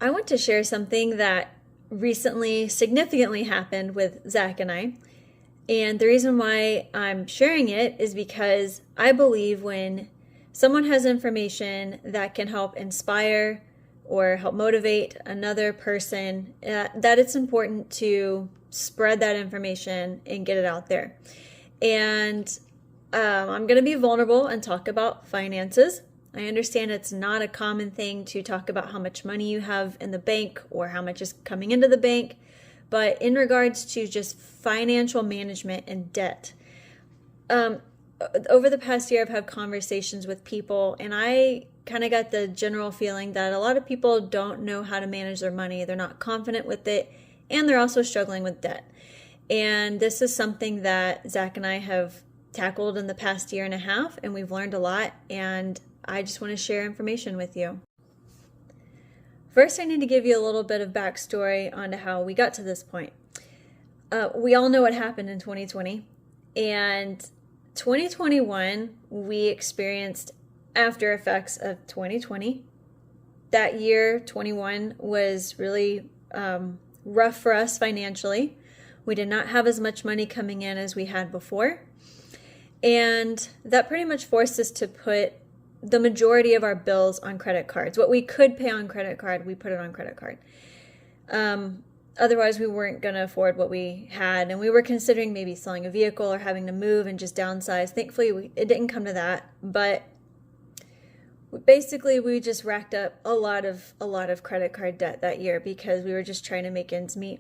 I want to share something that recently significantly happened with Zach and I. And the reason why I'm sharing it is because I believe when someone has information that can help inspire or help motivate another person, that it's important to spread that information and get it out there. And I'm going to be vulnerable and talk about finances. I understand it's not a common thing to talk about how much money you have in the bank or how much is coming into the bank, but in regards to just financial management and debt, over the past year I've had conversations with people, and I kind of got the general feeling that a lot of people don't know how to manage their money. They're not confident with it, and they're also struggling with debt. And this is something that Zach and I have tackled in the past year and a half, and we've learned a lot, and I just want to share information with you. First, I need to give you a little bit of backstory on how we got to this point. We all know what happened in 2020, and 2021, we experienced after effects of 2020. That year, 21, was really rough for us financially. We did not have as much money coming in as we had before. And that pretty much forced us to put the majority of our bills on credit cards. What we could pay on credit card, we put it on credit card. Otherwise, we weren't going to afford what we had. And we were considering maybe selling a vehicle or having to move and just downsize. Thankfully, it didn't come to that. But basically, we just racked up a lot of credit card debt that year because we were just trying to make ends meet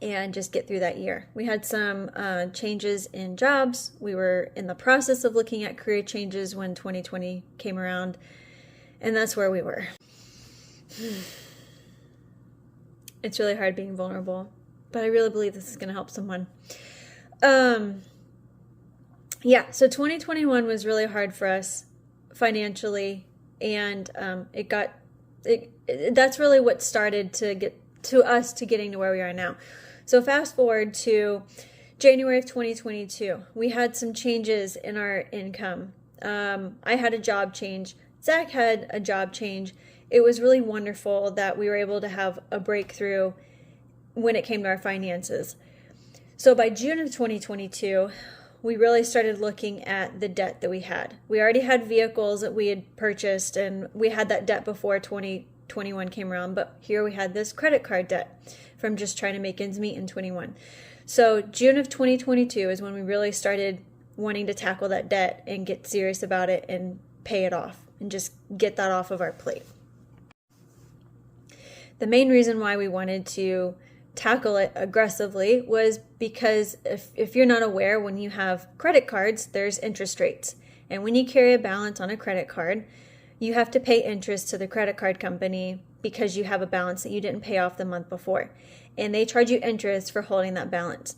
and just get through that year. We had some changes in jobs. We were in the process of looking at career changes when 2020 came around, and that's where we were. It's really hard being vulnerable, but I really believe this is going to help someone. So 2021 was really hard for us financially, and that's really what started to get to us to getting to where we are now. So fast forward to January of 2022, we had some changes in our income. I had a job change. Zach had a job change. It was really wonderful that we were able to have a breakthrough when it came to our finances. So by June of 2022, we really started looking at the debt that we had. We already had vehicles that we had purchased, and we had that debt before 2021 came around, but here we had this credit card debt from just trying to make ends meet in 21. So June of 2022 is when we really started wanting to tackle that debt and get serious about it and pay it off and just get that off of our plate. The main reason why we wanted to tackle it aggressively was because if you're not aware, when you have credit cards, there's interest rates. And when you carry a balance on a credit card, you have to pay interest to the credit card company because you have a balance that you didn't pay off the month before. And they charge you interest for holding that balance.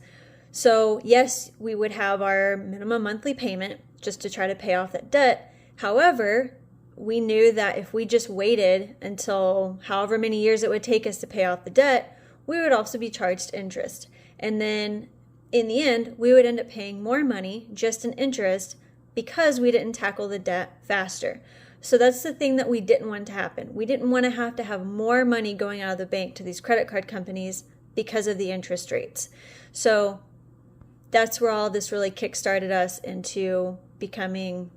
So yes, we would have our minimum monthly payment just to try to pay off that debt. However, we knew that if we just waited until however many years it would take us to pay off the debt, we would also be charged interest. And then in the end, we would end up paying more money just in interest because we didn't tackle the debt faster. So that's the thing that we didn't want to happen. We didn't want to have more money going out of the bank to these credit card companies because of the interest rates. So that's where all this really kickstarted us into becoming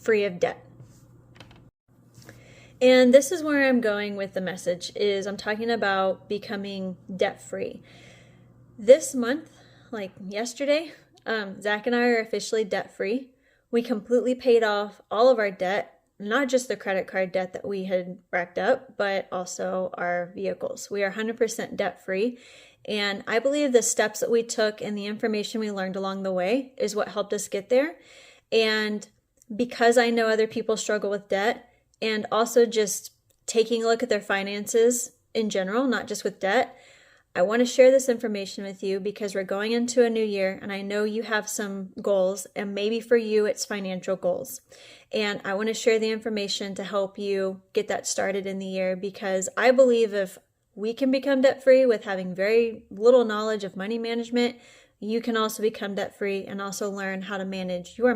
free of debt. And this is where I'm going with the message, is I'm talking about becoming debt-free. This month, like yesterday, Zach and I are officially debt-free. We completely paid off all of our debt, not just the credit card debt that we had racked up, but also our vehicles. We are 100% debt-free. And I believe the steps that we took and the information we learned along the way is what helped us get there. And because I know other people struggle with debt, and also just taking a look at their finances in general, not just with debt, I want to share this information with you because we're going into a new year and I know you have some goals, and maybe for you it's financial goals. And I want to share the information to help you get that started in the year, because I believe if we can become debt-free with having very little knowledge of money management, you can also become debt-free and also learn how to manage your money.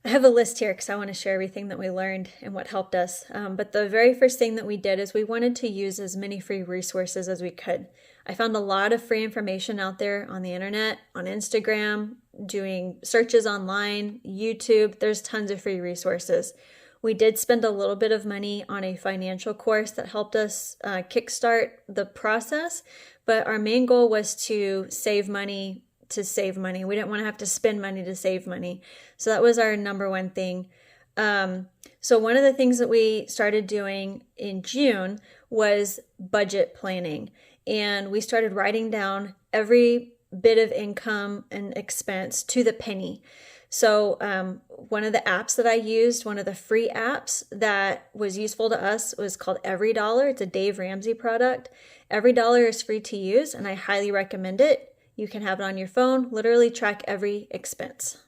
I have a list here because I want to share everything that we learned and what helped us. But the very first thing that we did is we wanted to use as many free resources as we could. I found a lot of free information out there on the internet, on Instagram, doing searches online, YouTube. There's tons of free resources. We did spend a little bit of money on a financial course that helped us kickstart the process, but our main goal was to save money to save money. We didn't want to have to spend money to save money. So that was our number one thing. So one of the things that we started doing in June was budget planning. And we started writing down every bit of income and expense to the penny. So one of the apps that I used, one of the free apps that was useful to us was called Every Dollar. It's a Dave Ramsey product. Every Dollar is free to use, and I highly recommend it. You can have it on your phone, literally track every expense.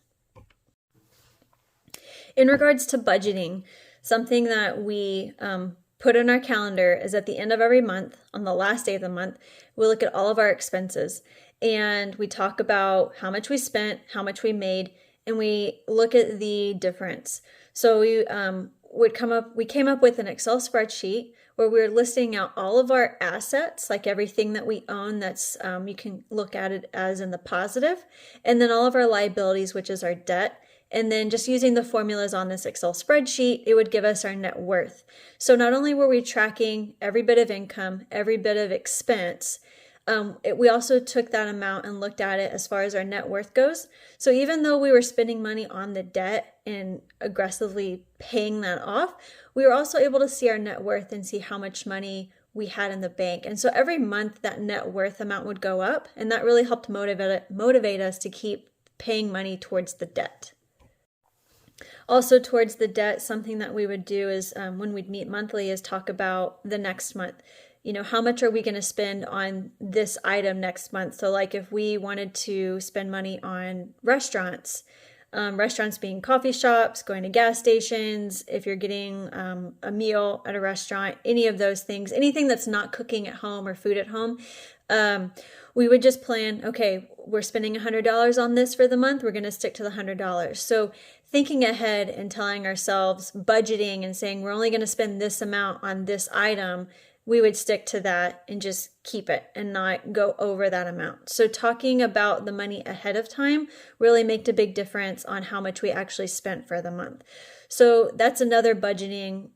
In regards to budgeting, something that we put in our calendar is at the end of every month, on the last day of the month, we look at all of our expenses and we talk about how much we spent, how much we made, and we look at the difference. So we came up with an Excel spreadsheet where we're listing out all of our assets, like everything that we own that's, you can look at it as in the positive, and then all of our liabilities, which is our debt. And then just using the formulas on this Excel spreadsheet, it would give us our net worth. So not only were we tracking every bit of income, every bit of expense, we also took that amount and looked at it as far as our net worth goes. So even though we were spending money on the debt and aggressively paying that off, we were also able to see our net worth and see how much money we had in the bank. And so every month that net worth amount would go up, and that really helped motivate us to keep paying money towards the debt. Also towards the debt, something that we would do is when we'd meet monthly is talk about the next month. You know, how much are we going to spend on this item next month? So like if we wanted to spend money on restaurants being coffee shops, going to gas stations, if you're getting a meal at a restaurant, any of those things, anything that's not cooking at home or food at home, we would just plan, okay, we're spending $100 on this for the month, we're going to stick to the $100. So thinking ahead and telling ourselves, budgeting and saying we're only going to spend this amount on this item, we would stick to that and just keep it and not go over that amount. So talking about the money ahead of time really made a big difference on how much we actually spent for the month. So that's another budgeting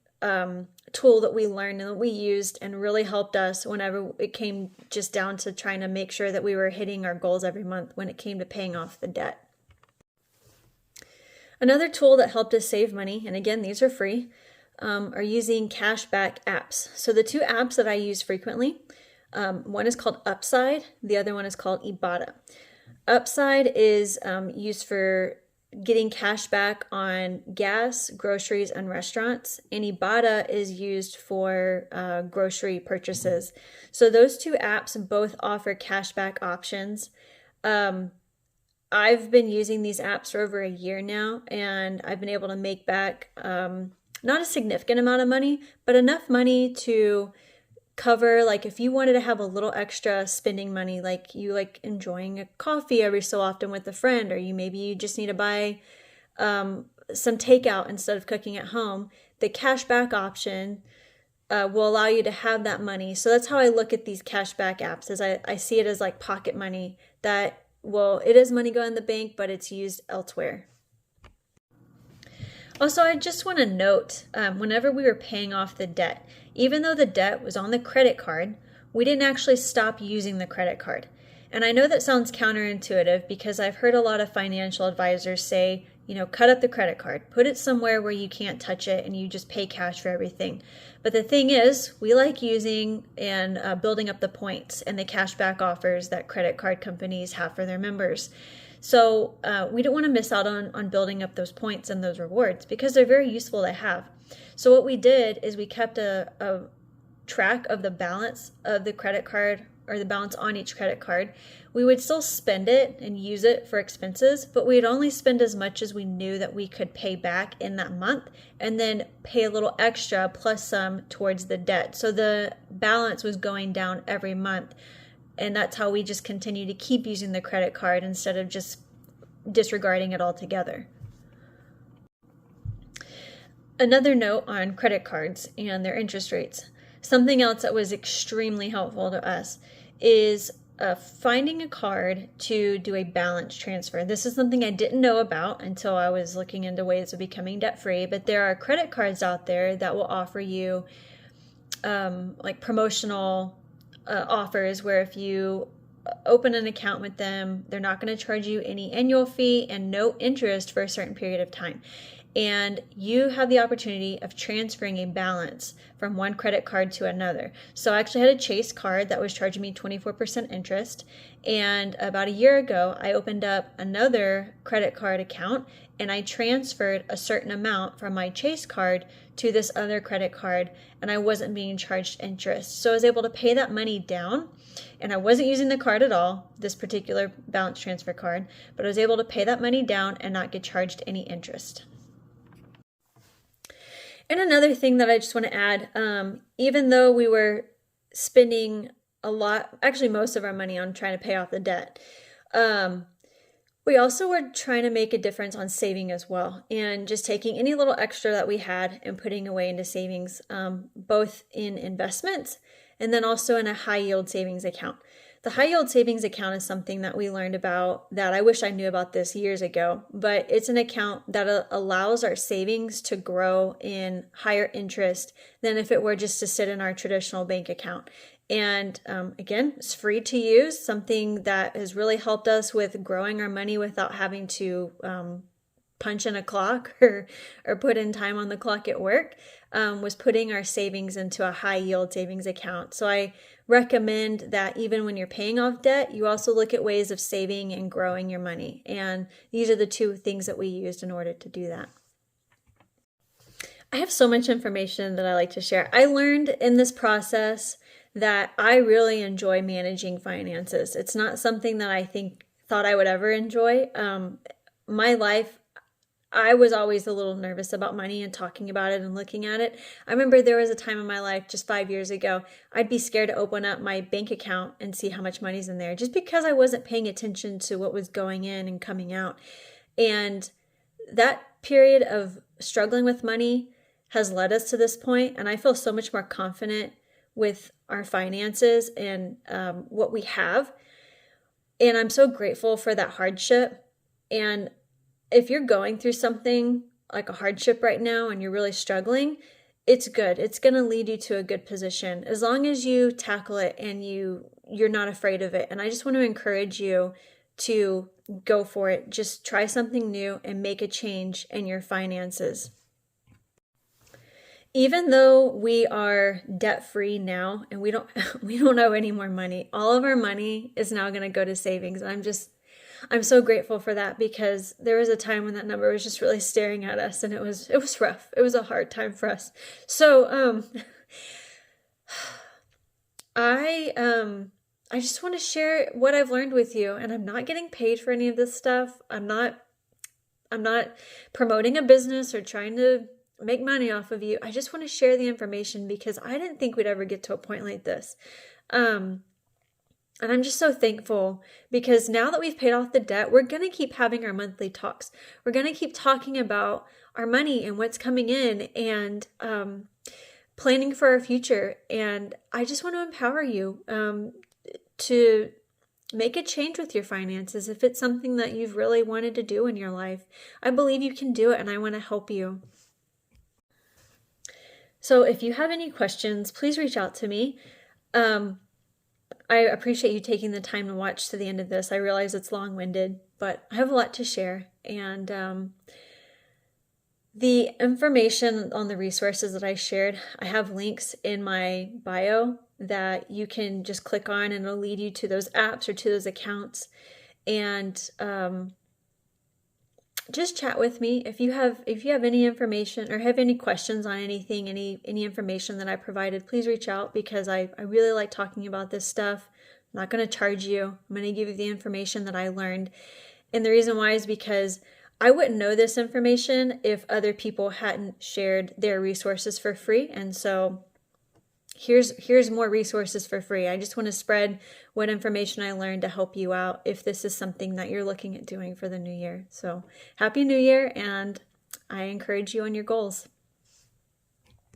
tool that we learned and that we used and really helped us whenever it came just down to trying to make sure that we were hitting our goals every month when it came to paying off the debt. Another tool that helped us save money, and again, these are free, are using cashback apps. So the two apps that I use frequently, one is called Upside, the other one is called Ibotta. Upside is used for getting cash back on gas, groceries, and restaurants, and Ibotta is used for grocery purchases. So those two apps both offer cashback options. I've been using these apps for over a year now, and I've been able to make back not a significant amount of money, but enough money to cover, like if you wanted to have a little extra spending money, like you like enjoying a coffee every so often with a friend, or maybe you just need to buy some takeout instead of cooking at home, the cashback option will allow you to have that money. So that's how I look at these cashback apps, is I see it as like pocket money that, well, it is money going in the bank, but it's used elsewhere. Also, I just want to note, whenever we were paying off the debt, even though the debt was on the credit card, we didn't actually stop using the credit card. And I know that sounds counterintuitive because I've heard a lot of financial advisors say, cut up the credit card, put it somewhere where you can't touch it and you just pay cash for everything. But the thing is, we like using and building up the points and the cashback offers that credit card companies have for their members. So we don't want to miss out on building up those points and those rewards because they're very useful to have. So what we did is we kept a track of the balance of the credit card, or the balance on each credit card. We would still spend it and use it for expenses, but we'd only spend as much as we knew that we could pay back in that month, and then pay a little extra plus some towards the debt. So the balance was going down every month. And that's how we just continue to keep using the credit card instead of just disregarding it altogether. Another note on credit cards and their interest rates. Something else that was extremely helpful to us is finding a card to do a balance transfer. This is something I didn't know about until I was looking into ways of becoming debt-free, but there are credit cards out there that will offer you like promotional offers where if you open an account with them, they're not going to charge you any annual fee and no interest for a certain period of time. And you have the opportunity of transferring a balance from one credit card to another. So I actually had a Chase card that was charging me 24% interest. And about a year ago, I opened up another credit card account and I transferred a certain amount from my Chase card to this other credit card, and I wasn't being charged interest. So I was able to pay that money down, and I wasn't using the card at all, this particular balance transfer card, but I was able to pay that money down and not get charged any interest. And another thing that I just want to add, even though we were spending a lot, actually most of our money on trying to pay off the debt, we also were trying to make a difference on saving as well, and just taking any little extra that we had and putting away into savings, both in investments and then also in a high yield savings account. The high yield savings account is something that we learned about that I wish I knew about this years ago, but it's an account that allows our savings to grow in higher interest than if it were just to sit in our traditional bank account. And again, it's free to use, something that has really helped us with growing our money without having to punch in a clock or put in time on the clock at work, was putting our savings into a high yield savings account. So I recommend that even when you're paying off debt, you also look at ways of saving and growing your money. And these are the two things that we used in order to do that. I have so much information that I like to share. I learned in this process that I really enjoy managing finances. It's not something that I thought I would ever enjoy. My life, I was always a little nervous about money and talking about it and looking at it. I remember there was a time in my life just 5 years ago, I'd be scared to open up my bank account and see how much money's in there just because I wasn't paying attention to what was going in and coming out. And that period of struggling with money has led us to this point, and I feel so much more confident with our finances and what we have. And I'm so grateful for that hardship. And if you're going through something like a hardship right now and you're really struggling, it's good. It's going to lead you to a good position as long as you tackle it and you're not afraid of it. And I just want to encourage you to go for it. Just try something new and make a change in your finances. Even though we are debt-free now and we don't owe any more money, all of our money is now going to go to savings. And I'm so grateful for that, because there was a time when that number was just really staring at us, and it was rough. It was a hard time for us. So I just want to share what I've learned with you, and I'm not getting paid for any of this stuff. I'm not promoting a business or trying to make money off of you. I just want to share the information because I didn't think we'd ever get to a point like this. And I'm just so thankful, because now that we've paid off the debt, we're going to keep having our monthly talks. We're going to keep talking about our money and what's coming in and planning for our future. And I just want to empower you to make a change with your finances if it's something that you've really wanted to do in your life. I believe you can do it, and I want to help you. So if you have any questions, please reach out to me. I appreciate you taking the time to watch to the end of this. I realize it's long-winded, but I have a lot to share. And the information on the resources that I shared, I have links in my bio that you can just click on, and it'll lead you to those apps or to those accounts. And just chat with me if you have any information or have any questions on anything, any information that I provided. Please reach out, because I really like talking about this stuff. I'm not going to charge you. I'm going to give you the information that I learned. And the reason why is because I wouldn't know this information if other people hadn't shared their resources for free. And so here's more resources for free. I just want to spread what information I learned to help you out if this is something that you're looking at doing for the new year. So happy New Year, and I encourage you on your goals.